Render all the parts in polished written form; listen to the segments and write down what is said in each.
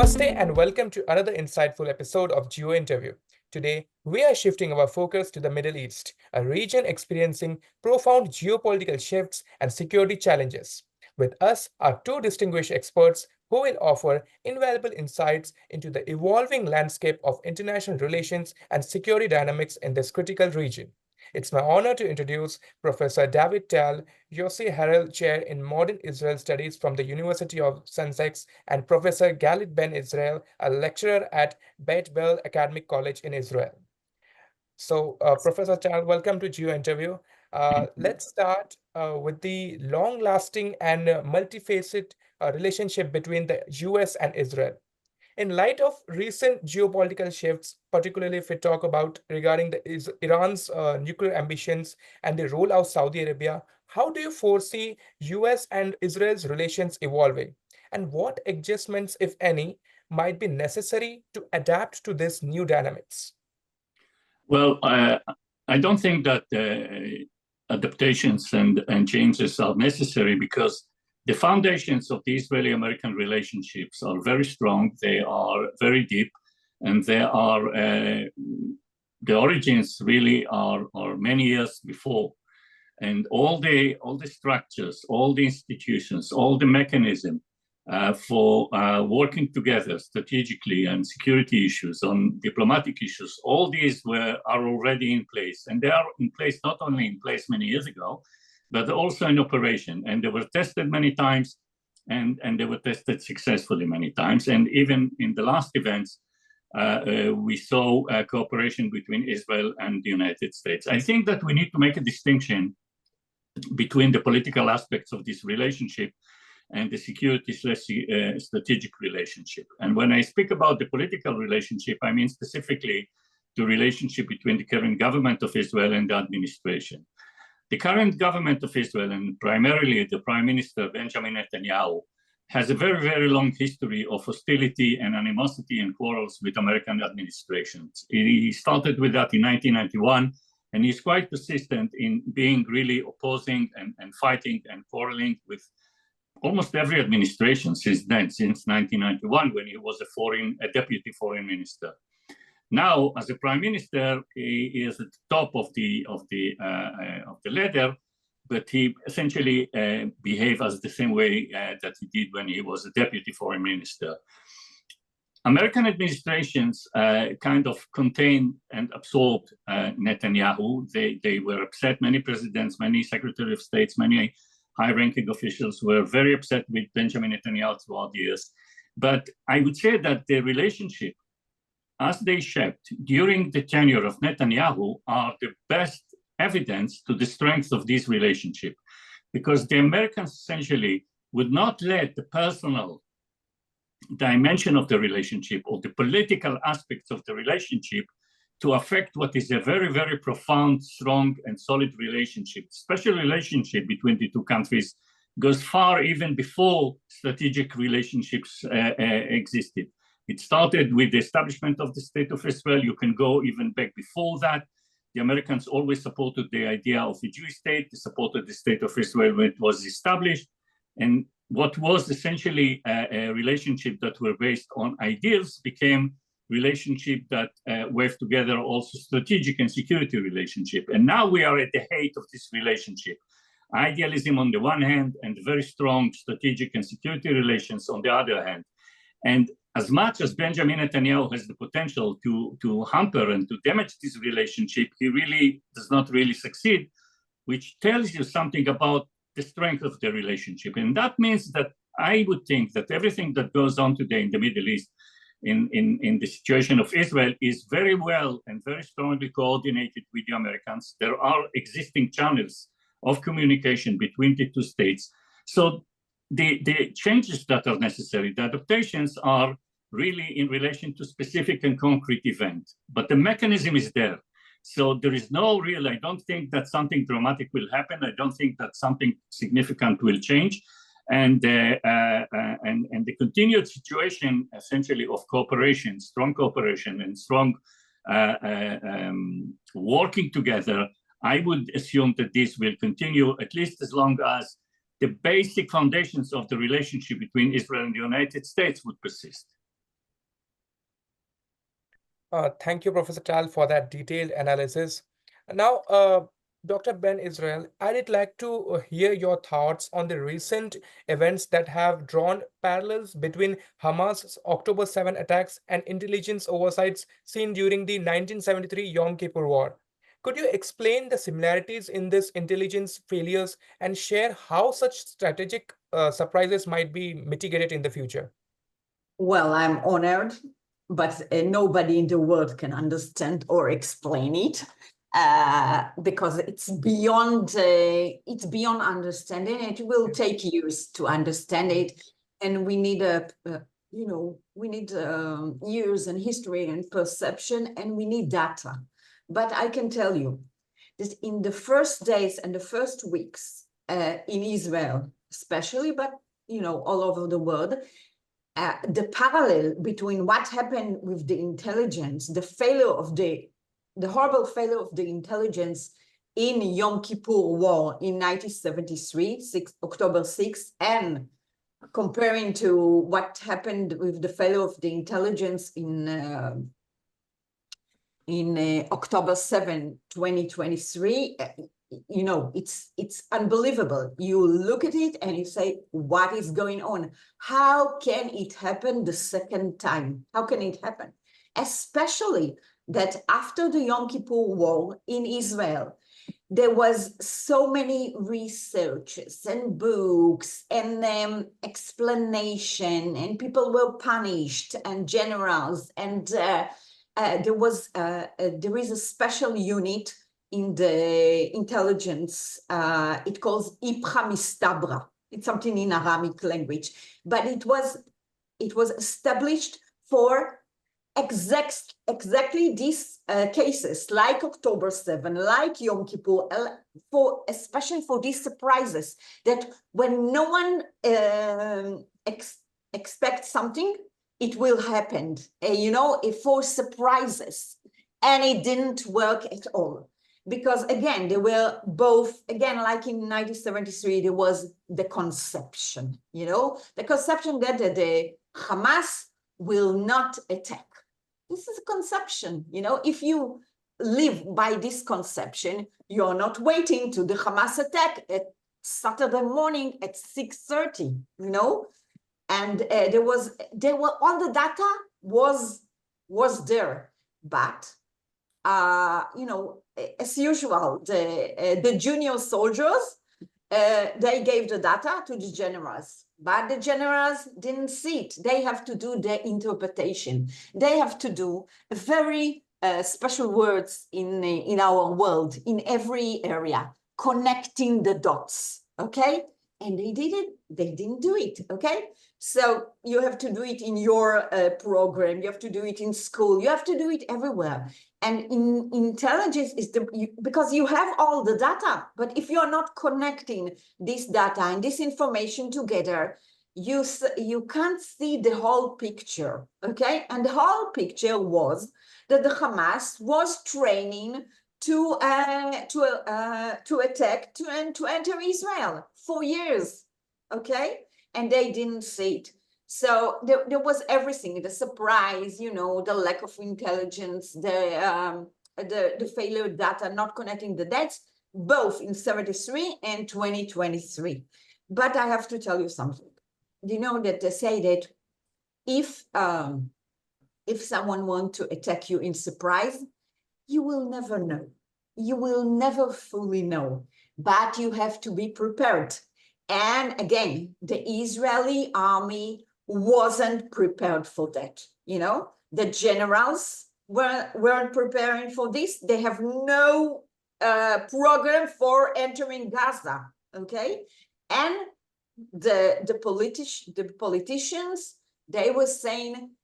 Namaste and welcome to another insightful episode of Geo Interview. Today, we are shifting our focus to the Middle East, a region experiencing profound geopolitical shifts and security challenges. With us are two distinguished experts who will offer invaluable insights into the evolving landscape of international relations and security dynamics in this critical region. It's my honor to introduce Professor David Tal, Yossi Harel Chair in Modern Israel Studies from the University of Sussex, and Professor Galit Ben-Israel, a lecturer at Beit-Berl Academic College in Israel. So, Professor Tal, welcome to Geo Interview. Let's start with the long-lasting and multifaceted relationship between the US and Israel. In light of recent geopolitical shifts, particularly if we talk about regarding Iran's nuclear ambitions and the role of Saudi Arabia, how do you foresee US and Israel's relations evolving? And what adjustments, if any, might be necessary to adapt to this new dynamics? Well, I don't think that adaptations and changes are necessary because the foundations of the Israeli-American relationships are very strong. They are very deep, and they are the origins really are many years before. And all the structures, all the institutions, all the mechanism for working together strategically on security issues, on diplomatic issues, all these are already in place. And they are in place, not only in place many years ago, but also in operation. And they were tested many times, and they were tested successfully many times. And even in the last events, we saw cooperation between Israel and the United States. I think that we need to make a distinction between the political aspects of this relationship and the security/strategic relationship. And when I speak about the political relationship, I mean specifically the relationship between the current government of Israel and the administration. The current government of Israel, and primarily the Prime Minister Benjamin Netanyahu, has a very, very long history of hostility and animosity and quarrels with American administrations. He started with that in 1991, and he's quite persistent in being really opposing and fighting and quarreling with almost every administration since then, since 1991, when he was a deputy foreign minister. Now, as a prime minister, he is at the top of the ladder, but he essentially behaves as the same way that he did when he was a deputy foreign minister. American administrations kind of contained and absorbed Netanyahu. They were upset. Many presidents, many secretary of states, many high-ranking officials were very upset with Benjamin Netanyahu throughout the years. But I would say that the relationship as they shaped during the tenure of Netanyahu are the best evidence to the strength of this relationship, because the Americans essentially would not let the personal dimension of the relationship or the political aspects of the relationship to affect what is a very, very profound, strong, and solid relationship. Special relationship between the two countries goes far even before strategic relationships existed. It started with the establishment of the State of Israel. You can go even back before that. The Americans always supported the idea of a Jewish state. They supported the State of Israel when it was established. And what was essentially a relationship that were based on ideals became relationship that wove together also strategic and security relationship. And now we are at the height of this relationship. Idealism on the one hand, and very strong strategic and security relations on the other hand. And as much as Benjamin Netanyahu has the potential to hamper and to damage this relationship, he really does not really succeed, which tells you something about the strength of the relationship. And that means that I would think that everything that goes on today in the Middle East, in the situation of Israel, is very well and very strongly coordinated with the Americans. There are existing channels of communication between the two states. So the changes that are necessary, the adaptations are really in relation to specific and concrete events, but the mechanism is there. So there is no real, I don't think that something dramatic will happen. I don't think that something significant will change. And the continued situation essentially of cooperation, strong cooperation and strong working together, I would assume that this will continue at least as long as the basic foundations of the relationship between Israel and the United States would persist. Thank you, Professor Tal, for that detailed analysis. Now, Dr. Ben-Israel, I'd like to hear your thoughts on the recent events that have drawn parallels between Hamas's October 7 attacks and intelligence oversights seen during the 1973 Yom Kippur War. Could you explain the similarities in this intelligence failures and share how such strategic surprises might be mitigated in the future? Well, I'm honored, but nobody in the world can understand or explain it because it's beyond understanding. It will take years to understand it, and we need years and history and perception, and we need data. But I can tell you that in the first days and the first weeks in Israel, especially, but all over the world, the parallel between what happened with the intelligence, the horrible failure of the intelligence in Yom Kippur War in 1973, October 6, and comparing to what happened with the failure of the intelligence in October 7, 2023, it's unbelievable. You look at it and you say, what is going on? How can it happen the second time? How can it happen? Especially that after the Yom Kippur War in Israel, there was so many researches and books and explanation, and people were punished, and generals, and there is a special unit in the intelligence. It calls Ipcha Mistabra. It's something in Aramic language, but it was established for exactly these cases, like October 7, like Yom Kippur, especially for these surprises, that when no one expects something, it will happen, for surprises. And it didn't work at all. Because again, they were both, again, like in 1973, there was the conception, the conception that the Hamas will not attack. This is a conception, if you live by this conception, you're not waiting to the Hamas attack at Saturday morning at 6:30, and all the data was there, but as usual, the junior soldiers, they gave the data to the generals, but the generals didn't see it. They have to do the interpretation. They have to do very special words in our world, in every area, connecting the dots, okay? And they didn't do it, okay? So you have to do it in your program, you have to do it in school, you have to do it everywhere. And in intelligence is because you have all the data, but if you're not connecting this data and this information together, you can't see the whole picture, okay? And the whole picture was that the Hamas was training to attack, to enter Israel for years, okay? And they didn't see it. So there was everything, the surprise, the lack of intelligence, the failure data, not connecting the dots, both in 73 and 2023. But I have to tell you something. That they say that if someone wants to attack you in surprise, you will never know. You will never fully know, but you have to be prepared. And again, the Israeli army wasn't prepared for that. The generals weren't preparing for this. They have no program for entering Gaza, okay? And the politicians, they were saying,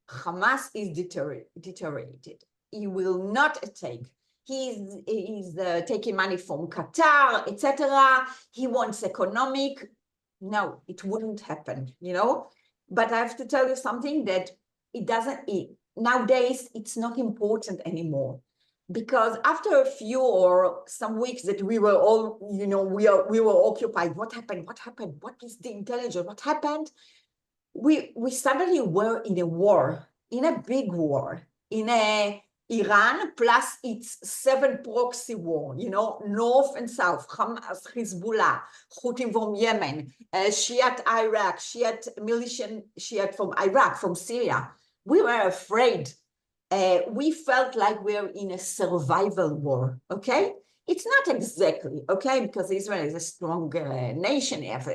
Hamas is deteriorated. He will not attack. He's taking money from Qatar, etc. He wants economic. No, it wouldn't happen, But I have to tell you something that nowadays, it's not important anymore. Because after a few or some weeks that we were all, we were occupied, what happened? What is the intelligence? What happened? We suddenly were in a war, in a big war. in Iran, plus its 7 proxy war, North and South, Hamas, Hezbollah, Houthis from Yemen, Shiite Iraq, Shiite militia, Shiite from Iraq, from Syria. We were afraid. We felt like we were in a survival war, okay? It's not exactly, okay, because Israel is a strong nation, have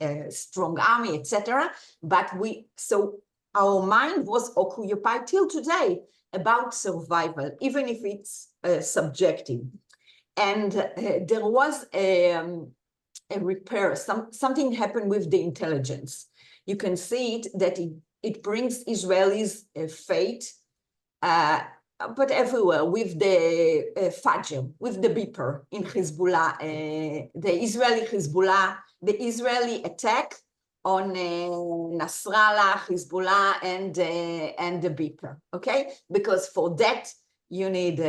a strong army, etc. But so our mind was occupied till today about survival, even if it's subjective. And there was a repair, something happened with the intelligence. You can see it, that it brings Israelis fate, but everywhere, with the Fajr, with the beeper in Hezbollah, the Israeli Hezbollah, the Israeli attack on Nasrallah, Hezbollah, and the beeper, okay? Because for that, you need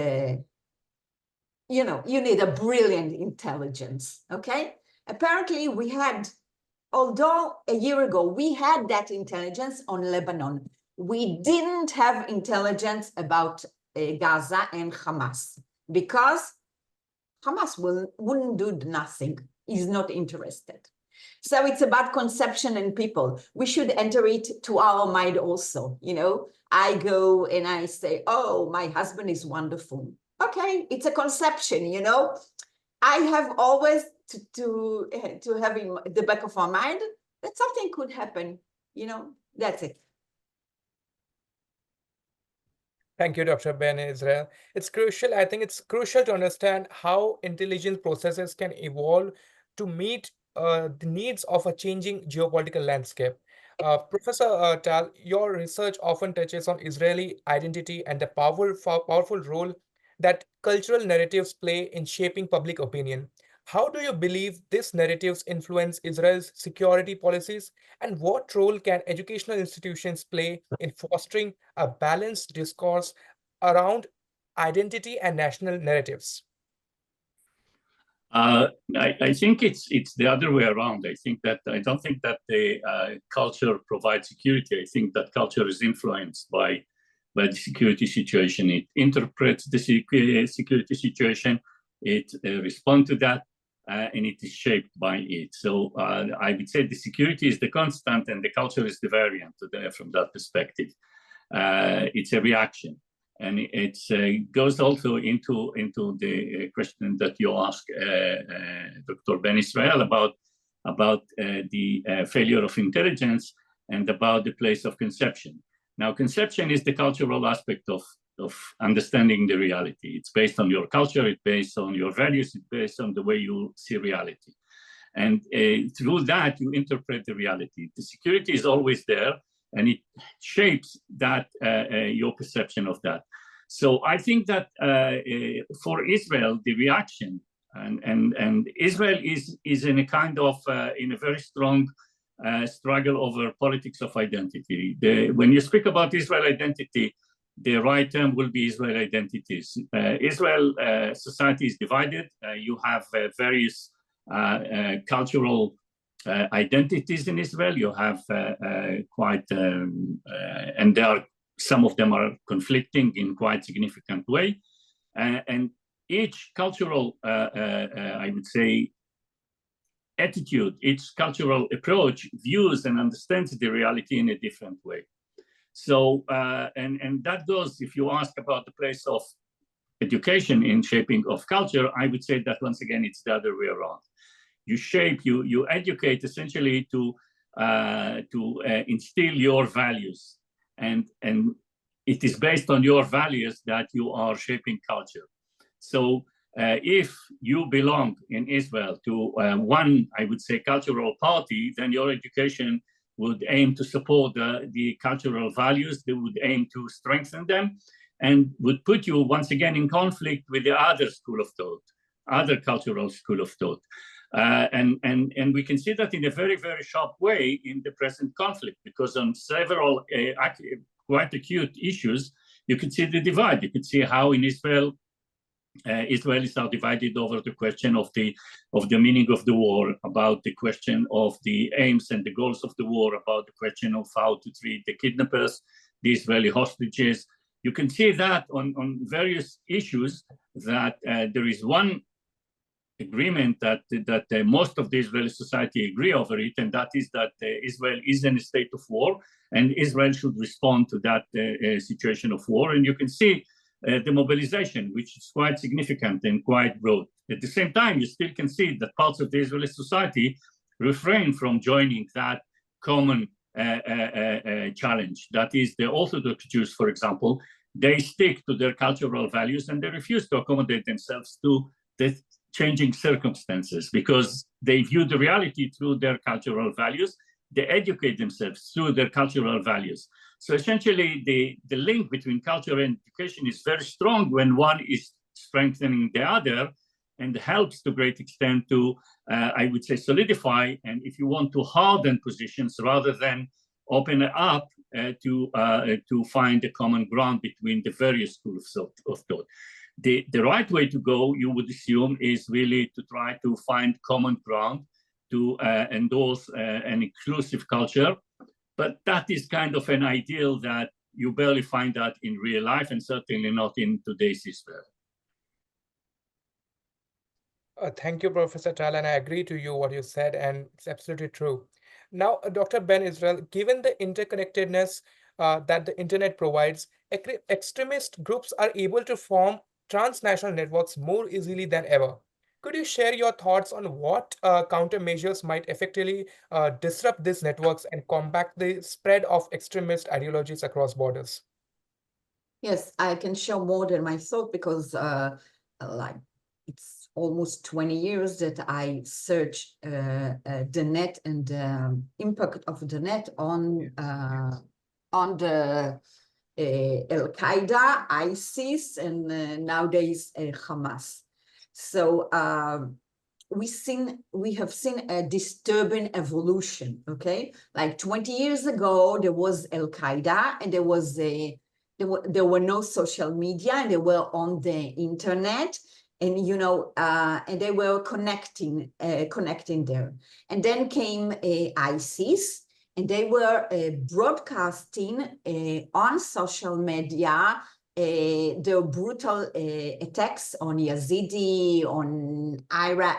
you need a brilliant intelligence, okay? Apparently, we had, although a year ago, we had that intelligence on Lebanon. We didn't have intelligence about Gaza and Hamas, because Hamas wouldn't do nothing, is not interested. So it's about conception and people. We should enter it to our mind also, I go and I say, oh, my husband is wonderful. Okay, it's a conception, I have always to have in the back of my mind that something could happen, that's it. Thank you, Dr. Ben-Israel. I think it's crucial to understand how intelligence processes can evolve to meet the needs of a changing geopolitical landscape. Professor Tal, your research often touches on Israeli identity and the powerful role that cultural narratives play in shaping public opinion. How do you believe these narratives influence Israel's security policies, and what role can educational institutions play in fostering a balanced discourse around identity and national narratives? I think it's the other way around. I don't think that the culture provides security. I think that culture is influenced by the security situation. It interprets the security situation, it responds to that, and it is shaped by it. So I would say the security is the constant and the culture is the variant from that perspective. It's a reaction. And it goes also into the question that you asked Dr. Ben-Israel about the failure of intelligence and about the place of conception. Now, conception is the cultural aspect of understanding the reality. It's based on your culture, it's based on your values, it's based on the way you see reality. And through that, you interpret the reality. The security is always there, and it shapes that your perception of that. So I think that for Israel, the reaction, and Israel is in a kind of in a very strong struggle over politics of identity. When you speak about Israel identity, the right term will be Israel identities. Israel society is divided. You have various cultural identities in Israel. You have and some of them are conflicting in quite significant way. And each cultural, I would say, attitude, each cultural approach views and understands the reality in a different way. So, and that goes, if you ask about the place of education in shaping of culture, I would say that once again, it's the other way around. You shape, you educate essentially to instill your values. And it is based on your values that you are shaping culture. So if you belong in Israel to one, I would say, cultural party, then your education would aim to support the cultural values. They would aim to strengthen them and would put you once again in conflict with the other school of thought, other cultural school of thought. And we can see that in a very, very sharp way in the present conflict, because on several quite acute issues, you could see the divide. You could see how in Israel, Israelis are divided over the question of the meaning of the war, about the question of the aims and the goals of the war, about the question of how to treat the kidnappers, the Israeli hostages, you can see that on various issues that there is one agreement that most of the Israeli society agree over it, and that is that Israel is in a state of war, and Israel should respond to that situation of war. And you can see the mobilization, which is quite significant and quite broad. At the same time, you still can see that parts of the Israeli society refrain from joining that common challenge. That is, the Orthodox Jews, for example, they stick to their cultural values and they refuse to accommodate themselves to the changing circumstances because they view the reality through their cultural values. They educate themselves through their cultural values. So essentially, the link between culture and education is very strong when one is strengthening the other, and helps to a great extent to, I would say, solidify, and if you want to harden positions rather than open it up to find a common ground between the various schools of thought. The right way to go, you would assume, is really to try to find common ground to endorse an inclusive culture. But that is kind of an ideal that you barely find that in real life, and certainly not in today's Israel. Thank you, Professor Tal, and I agree to you what you said, and it's absolutely true. Now, Dr. Ben-Israel, given the interconnectedness that the internet provides, extremist groups are able to form transnational networks more easily than ever. Could you share your thoughts on what countermeasures might effectively disrupt these networks and combat the spread of extremist ideologies across borders? Yes, I can share more than my thought because like it's almost 20 years that I search the net and the impact of the net on the Al-Qaeda, ISIS, and nowadays Hamas. So we have seen a disturbing evolution. Okay, like 20 years ago there was Al-Qaeda, and there were no social media, and they were on the internet, and and they were connecting there. And then came ISIS, and they were broadcasting on social media their brutal attacks on Yazidi, on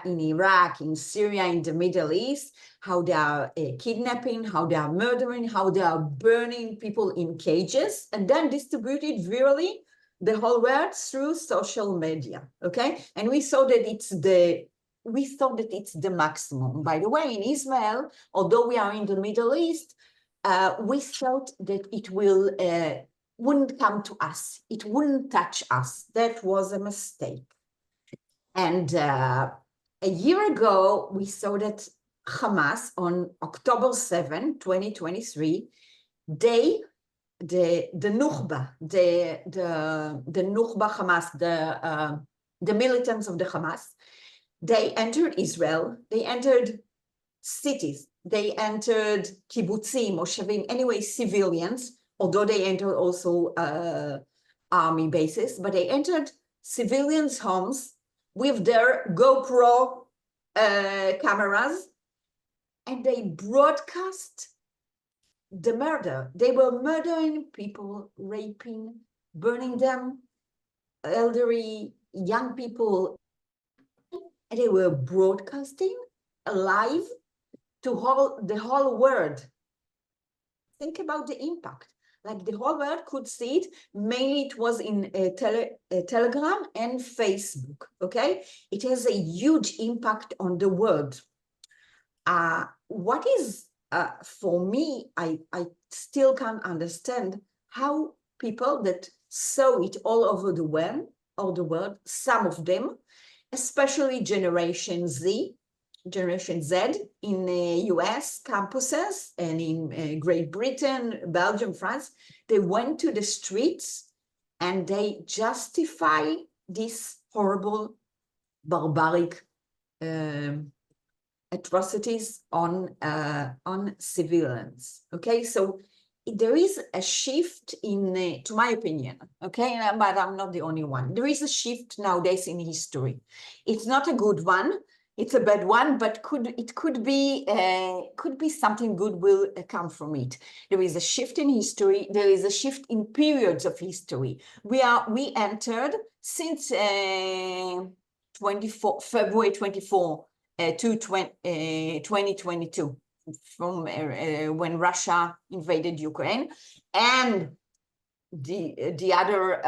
in Iraq, in Syria, in the Middle East, how they are kidnapping, how they are murdering, how they are burning people in cages, and then distributed virally the whole world through social media. Okay, and we thought that it's the maximum. By the way, in Israel, although we are in the Middle East, we thought that it wouldn't come to us. It wouldn't touch us. That was a mistake. And a year ago, we saw that Hamas on October 7, 2023, the Nukhba, the Nukhba Hamas, the militants of the Hamas, they entered Israel, they entered cities, they entered kibbutzim, moshavim, anyway, civilians, although they entered also army bases, but they entered civilians' homes with their GoPro cameras, and they broadcast the murder. They were murdering people, raping, burning them, elderly, young people, and they were broadcasting live to the whole world. Think about the impact. Like the whole world could see it. Mainly it was in Telegram and Facebook, okay? It has a huge impact on the world. What is, for me, I still can't understand how people that saw it all over the world, some of them, especially Generation Z in US campuses and in Great Britain, Belgium, France, they went to the streets and they justify these horrible, barbaric atrocities on civilians. Okay, so there is a shift in, to my opinion, okay, but I'm not the only one. There is a shift nowadays in history. It's not a good one. it's a bad one, but it could be something good will come from it. There is a shift in history. There is a shift in periods of history. We entered since February 24 to 2022, from when Russia invaded Ukraine, and the other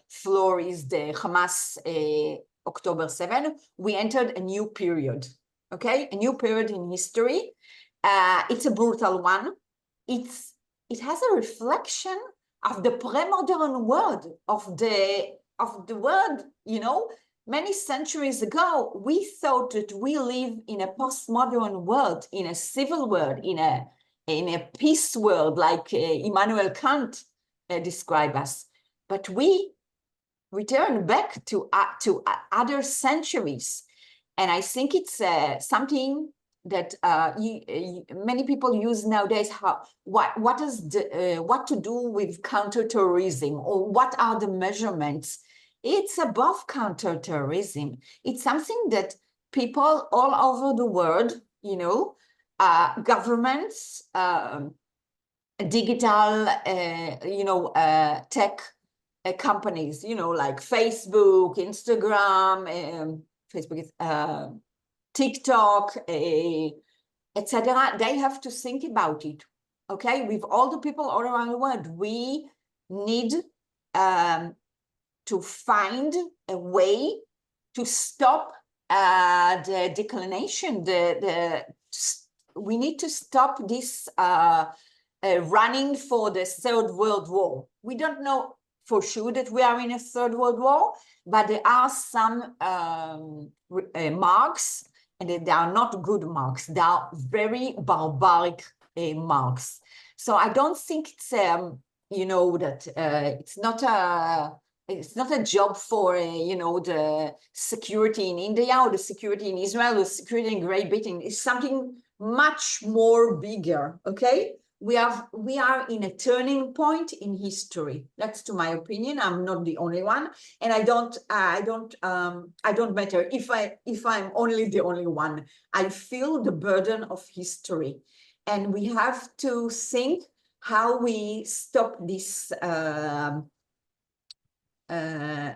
floor is the Hamas October 7, we entered a new period, okay? A new period in history. It's a brutal one. It has a reflection of the pre-modern world, of the world, you know. Many centuries ago, we thought that we live in a postmodern world, in a civil world, in a peace world, like Immanuel Kant describe us, but we return back to other centuries, and I think it's something that many people use nowadays. What to do with counterterrorism, or what are the measurements? It's above counterterrorism. It's something that people all over the world, you know, governments, digital, you know, tech companies, you know, like Facebook, Instagram, TikTok, etc. They have to think about it. Okay, with all the people all around the world, we need to find a way to stop the declination. We need to stop this running for the Third World War. We don't know for sure that we are in a Third World War, but there are some marks, and they are not good marks. They are very barbaric marks. So I don't think it's, you know, that it's not a job for, you know, the security in India or the security in Israel or security in Great Britain. It's something much more bigger, okay? We are in a turning point in history. That's to my opinion. I'm not the only one, and I don't matter if I'm only the only one. I feel the burden of history, and we have to think how we stop this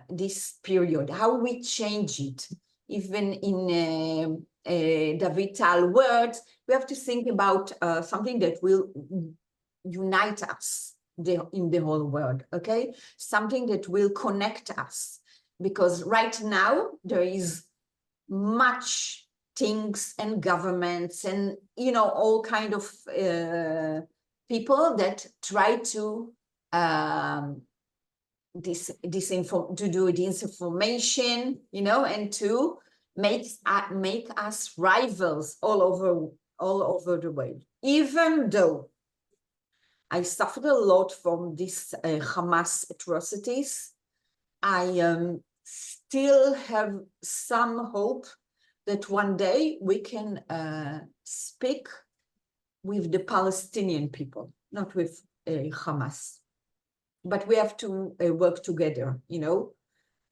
this period, how we change it. Even in David Tal words, we have to think about something that will unite us in the whole world, okay? Something that will connect us, because right now there is much things and governments and, you know, all kind of people that try to do disinformation, you know, and to make us rivals all over the world. Even though I suffered a lot from these Hamas atrocities, I still have some hope that one day we can speak with the Palestinian people, not with Hamas. But we have to work together, you know,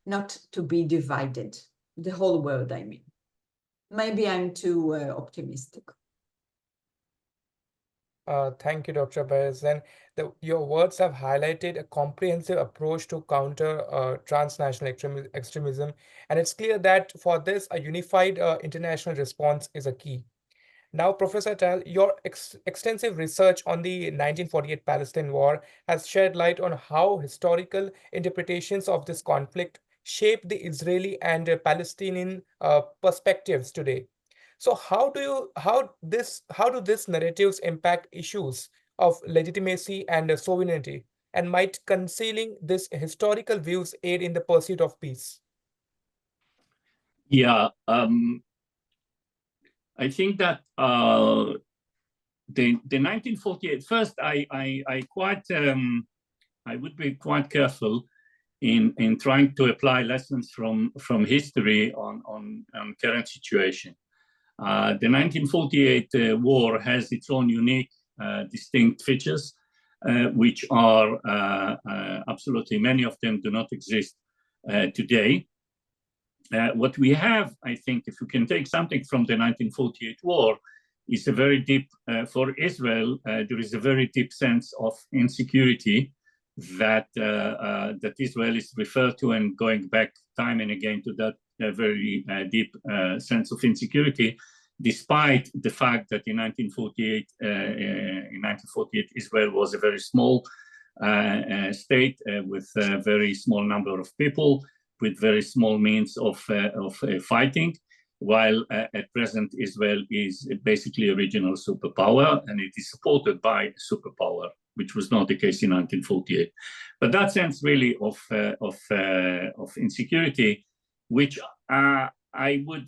not to be divided. The whole world, I mean. Maybe I'm too optimistic. Thank you, Dr. Perez. And your words have highlighted a comprehensive approach to counter transnational extremism. And it's clear that for this, a unified international response is a key. Now, Professor Tal, your extensive research on the 1948 Palestine War has shed light on how historical interpretations of this conflict shape the Israeli and Palestinian perspectives today. So, how do these narratives impact issues of legitimacy and sovereignty, and might concealing these historical views aid in the pursuit of peace? Yeah, I think that the 1948. First, I would be quite careful in trying to apply lessons from history on current situation. The 1948 war has its own unique, distinct features, which are absolutely, many of them do not exist today. what we have, I think, if we can take something from the 1948 war, is a very deep, for Israel, there is a very deep sense of insecurity that Israelis refer to, and going back time and again to that very deep sense of insecurity, despite the fact that in 1948, Israel was a very small state with a very small number of people, with very small means of fighting, while at present Israel is basically a regional superpower, and it is supported by a superpower, which was not the case in 1948. But that sense really of insecurity, which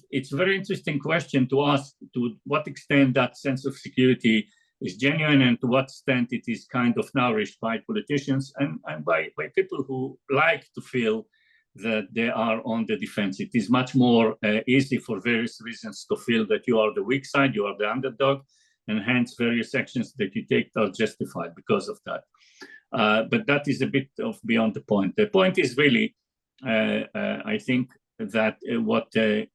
it's a very interesting question to ask, to what extent that sense of security is genuine, and to what extent it is kind of nourished by politicians and by people who like to feel that they are on the defense. It is much more easy for various reasons to feel that you are the weak side, you are the underdog, and hence various actions that you take are justified because of that. But that is a bit of beyond the point. The point is really, I think that what the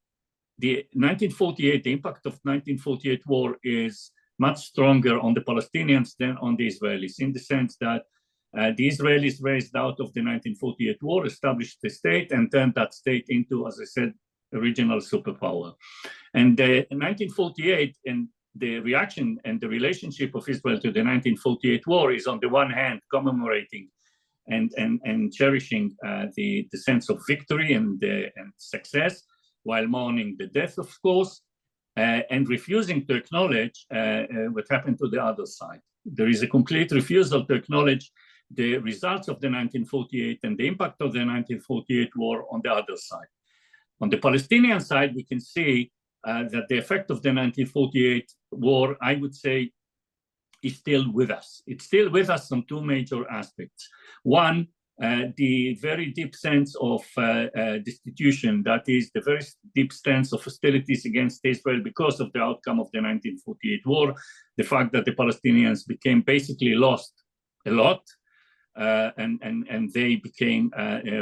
1948, the impact of 1948 war is much stronger on the Palestinians than on the Israelis, in the sense that the Israelis raised out of the 1948 war, established the state, and turned that state into, as I said, a regional superpower. And in 1948, and the reaction and the relationship of Israel to the 1948 war is, on the one hand, commemorating and cherishing the sense of victory and success, while mourning the death, of course, and refusing to acknowledge what happened to the other side. There is a complete refusal to acknowledge the results of the 1948 and the impact of the 1948 war on the other side. On the Palestinian side, we can see that the effect of the 1948 war, I would say, is still with us. It's still with us on two major aspects. One, the very deep sense of destitution, that is the very deep sense of hostilities against Israel because of the outcome of the 1948 war, the fact that the Palestinians became basically lost a lot, and they became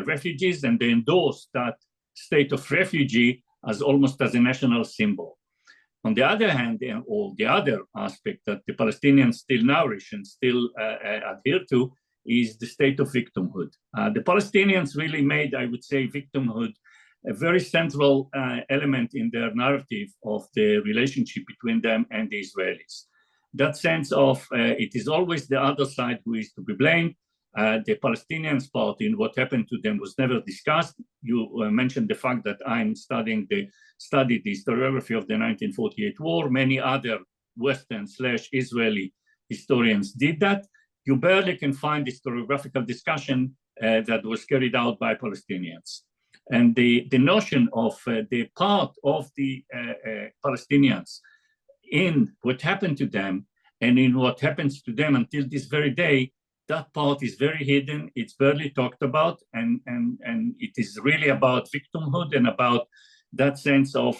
refugees, and they endorsed that state of refugee as almost as a national symbol. On the other hand, or the other aspect that the Palestinians still nourish and still adhere to, is the state of victimhood. The Palestinians really made, I would say, victimhood a very central element in their narrative of the relationship between them and the Israelis. That sense of it is always the other side who is to be blamed. The Palestinians' part in what happened to them was never discussed. You mentioned the fact that I'm studied the historiography of the 1948 war. Many other Western/Israeli historians did that. You barely can find historiographical discussion that was carried out by Palestinians. And the notion of the part of the Palestinians in what happened to them and in what happens to them until this very day, that part is very hidden, it's barely talked about, and it is really about victimhood and about that sense of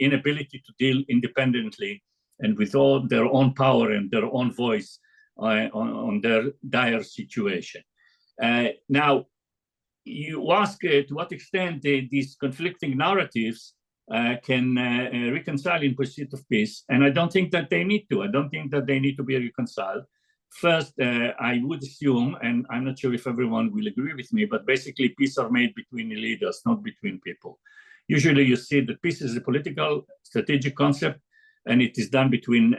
inability to deal independently and with all their own power and their own voice on their dire situation. Now, you ask to what extent these conflicting narratives can reconcile in pursuit of peace, and I don't think that they need to. I don't think that they need to be reconciled. First, I would assume, and I'm not sure if everyone will agree with me, but basically peace are made between leaders, not between people. Usually you see that peace is a political, strategic concept, and it is done between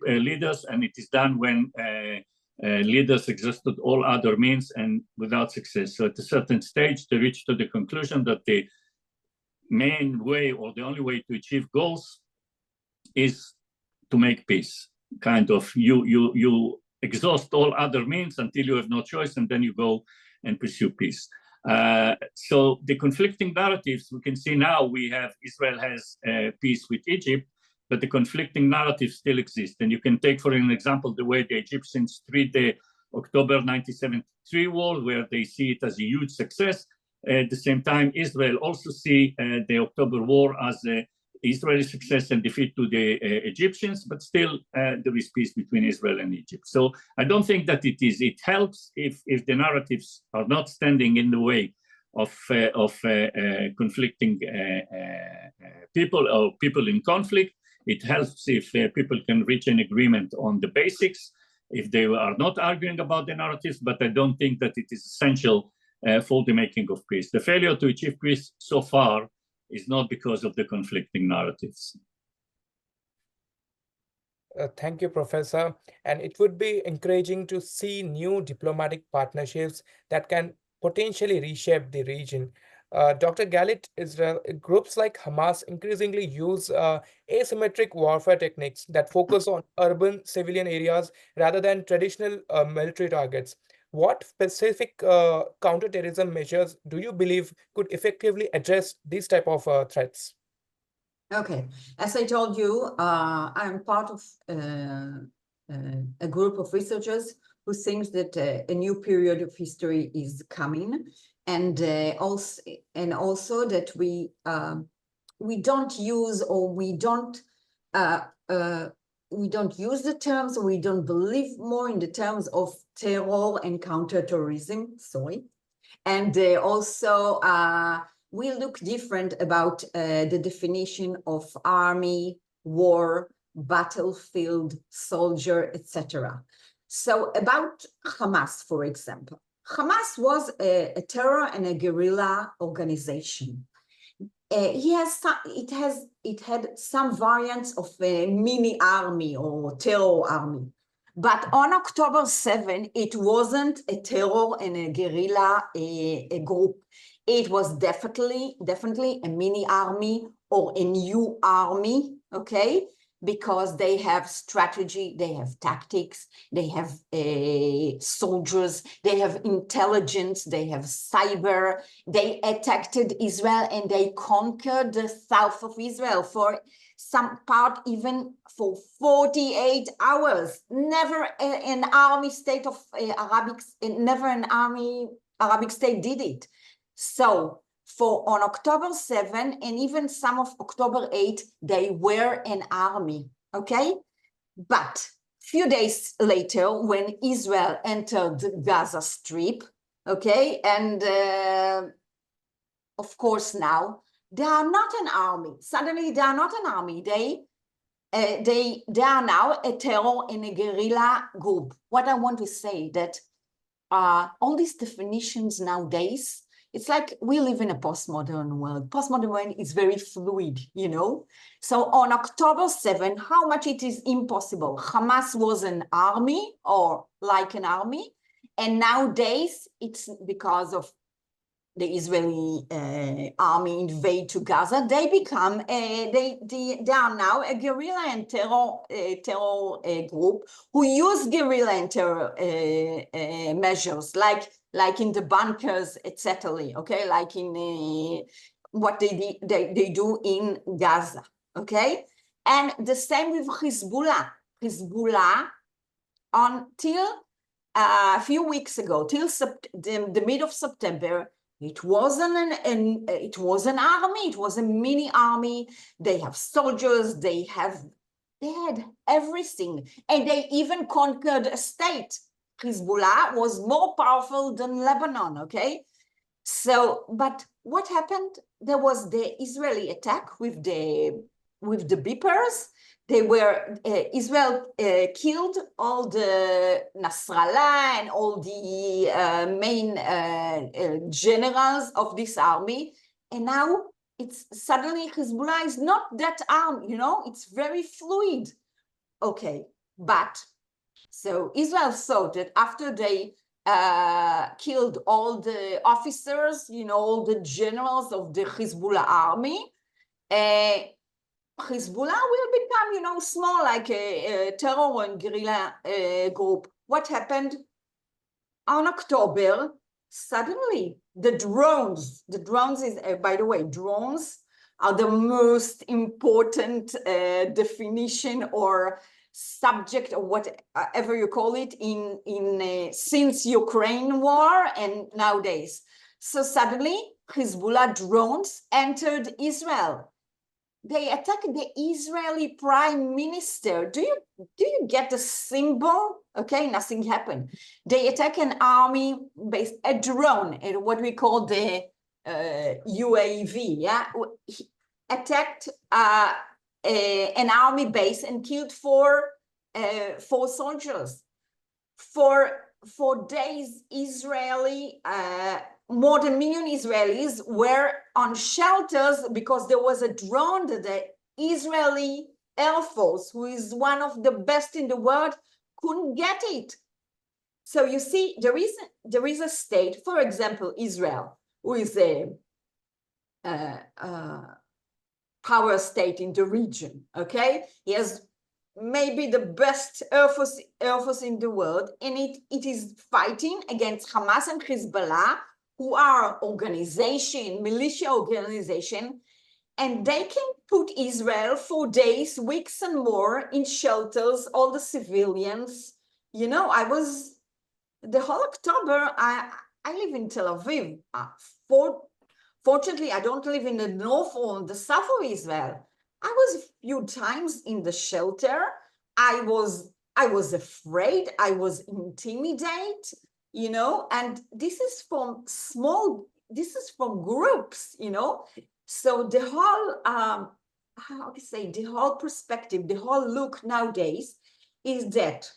leaders, and it is done when leaders exhausted all other means and without success. So at a certain stage, they reach to the conclusion that the main way or the only way to achieve goals is to make peace. Kind of you exhaust all other means until you have no choice, and then you go and pursue peace. So the conflicting narratives, we can see now Israel has peace with Egypt, but the conflicting narratives still exist. And you can take, for an example, the way the Egyptians treat the October 1973 war, where they see it as a huge success. At the same time, Israel also see the October war as a Israeli success and defeat to the Egyptians, but still there is peace between Israel and Egypt. So I don't think that it helps if the narratives are not standing in the way of conflicting people or people in conflict. It helps if people can reach an agreement on the basics, if they are not arguing about the narratives, but I don't think that it is essential for the making of peace. The failure to achieve peace so far is not because of the conflicting narratives. Thank you, Professor. And it would be encouraging to see new diplomatic partnerships that can potentially reshape the region. Dr. Galit Israel, groups like Hamas increasingly use asymmetric warfare techniques that focus on urban civilian areas rather than traditional military targets. What specific counterterrorism measures do you believe could effectively address these type of threats? Okay, as I told you, I'm part of a group of researchers who thinks that a new period of history is coming, and also that we don't use, or we don't use the terms, or we don't believe more in the terms of terror and counterterrorism. Sorry, and also. We look different about the definition of army, war, battlefield, soldier, etc. So about Hamas, for example, Hamas was a terror and a guerrilla organization. It had some variants of a mini army or terror army. But on October 7, it wasn't a terror and a guerrilla a group. It was definitely a mini army or a new army, okay? Because they have strategy, they have tactics, they have soldiers, they have intelligence, they have cyber. They attacked Israel and they conquered the south of Israel for some part even for 48 hours. Never an army state of never an army Arabic state did it. So for on October 7 and even some of October 8, they were an army, okay? But few days later, when Israel entered the Gaza Strip, okay, and of course now, they are not an army. Suddenly they are not an army. They are now a terror and a guerrilla group. What I want to say that all these definitions nowadays, it's like we live in a postmodern world. Postmodern world is very fluid, you know? So on October 7, how much it is impossible. Hamas was an army or like an army. And nowadays it's because of the Israeli army invade to Gaza, they become, they are now a guerrilla and terror group who use guerrilla and terror measures, like in the bunkers, etc. Okay, like in what they do in Gaza. Okay, and the same with Hezbollah. Hezbollah until a few weeks ago, till the mid of September. It wasn't it was an army. It was a mini army. They have soldiers. They had everything, and they even conquered a state. Hezbollah was more powerful than Lebanon. Okay, so but what happened? There was the Israeli attack with the beepers. They were, Israel killed all the Nasrallah and all the main generals of this army. And now it's suddenly Hezbollah is not that armed, you know, it's very fluid. Okay, but so Israel thought that after they killed all the officers, you know, all the generals of the Hezbollah army, Hezbollah will become, you know, small, like a terror and guerrilla group. What happened? On October, suddenly the drones is, by the way, drones are the most important definition or subject or whatever you call it in since Ukraine war and nowadays. So suddenly Hezbollah drones entered Israel. They attacked the Israeli prime minister. Do you get the symbol? Okay, nothing happened. They attack an army based, a drone, what we call the UAV, yeah, he attacked an army base and killed four soldiers. For days, more than 1 million Israelis were on shelters because there was a drone that the Israeli Air Force, who is one of the best in the world, couldn't get it. So you see, there is a state, for example, Israel, who is a power state in the region, okay? He has maybe the best Air Force in the world, and it is fighting against Hamas and Hezbollah, who are militia organization, and they can put Israel for days, weeks, and more in shelters, all the civilians. You know, the whole October, I live in Tel Aviv. Fortunately, I don't live in the north or the south of Israel. I was a few times in the shelter. I was afraid. I was intimidated, you know, and this is from groups, you know. So the whole, the whole perspective, the whole look nowadays is that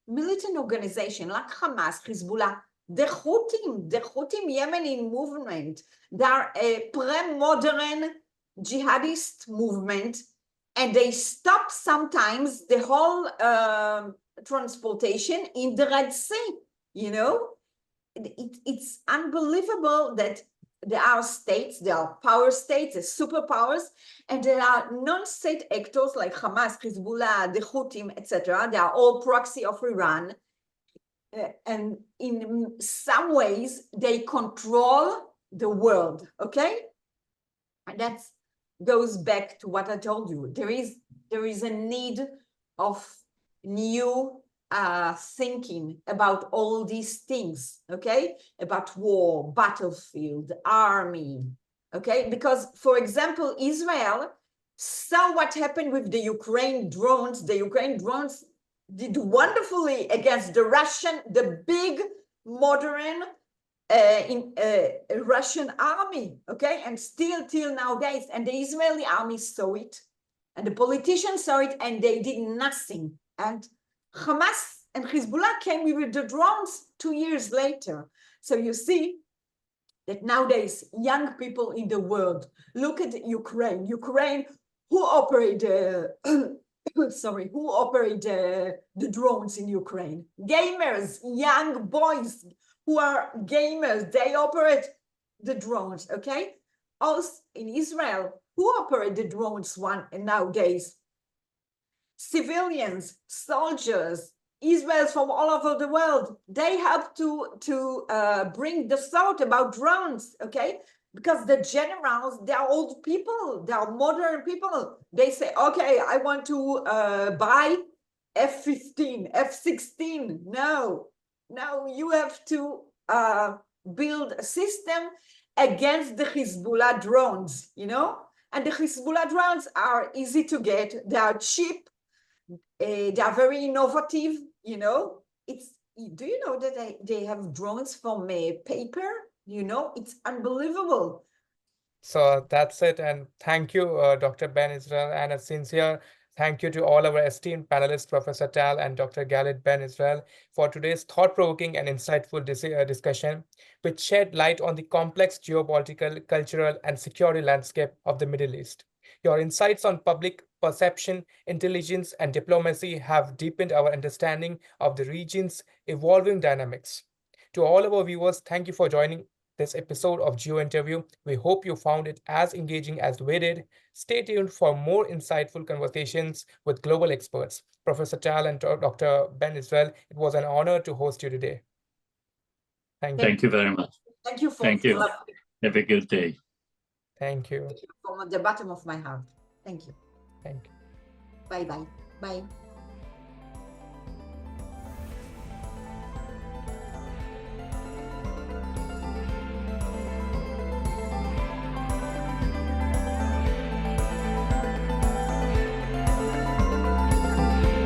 militant organization like Hamas, Hezbollah, the Houthim Yemeni movement, they are a pre-modern jihadist movement, and they stop sometimes the whole transportation in the Red Sea, you know. It's unbelievable that there are states, there are power states, superpowers, and there are non-state actors like Hamas, Hezbollah, the Houthim, etc. They are all proxy of Iran. And in some ways, they control the world, okay? And that goes back to what I told you. There is a need of new thinking about all these things, okay? About war, battlefield, army, okay? Because, for example, Israel saw what happened with the Ukraine drones. The Ukraine drones did wonderfully against the big modern Russian army, okay? And still till nowadays, and the Israeli army saw it, and the politicians saw it, and they did nothing. And Hamas and Hezbollah came with the drones 2 years later. So you see that nowadays, young people in the world, look at Ukraine. Ukraine, who operate who operate the drones in Ukraine? Gamers, young boys who are gamers, they operate the drones, okay? Also in Israel, who operate the drones nowadays? Civilians, soldiers, Israelis from all over the world, they have to bring the thought about drones, okay? Because the generals, they are old people, they are modern people. They say, okay, I want to buy F-15, F-16. No, you have to build a system against the Hezbollah drones, you know? And the Hezbollah drones are easy to get, they are cheap, they are very innovative, you know? Do you know that they have drones from paper? You know, it's unbelievable. So that's it. And thank you, Dr. Ben-Israel, and a sincere thank you to all our esteemed panelists, Professor Tal and Dr. Galit Ben-Israel, for today's thought-provoking and insightful discussion, which shed light on the complex geopolitical, cultural, and security landscape of the Middle East. Your insights on public perception, intelligence, and diplomacy have deepened our understanding of the region's evolving dynamics. To all our viewers, thank you for joining this episode of Geo Interview. We hope you found it as engaging as we did. Stay tuned for more insightful conversations with global experts. Professor Tal and Dr. Ben-Israel, it was an honor to host you today. Thank you very much. Thank you. Have a good day. Thank you. From the bottom of my heart. Thank you. Thank you. Bye-bye. Bye.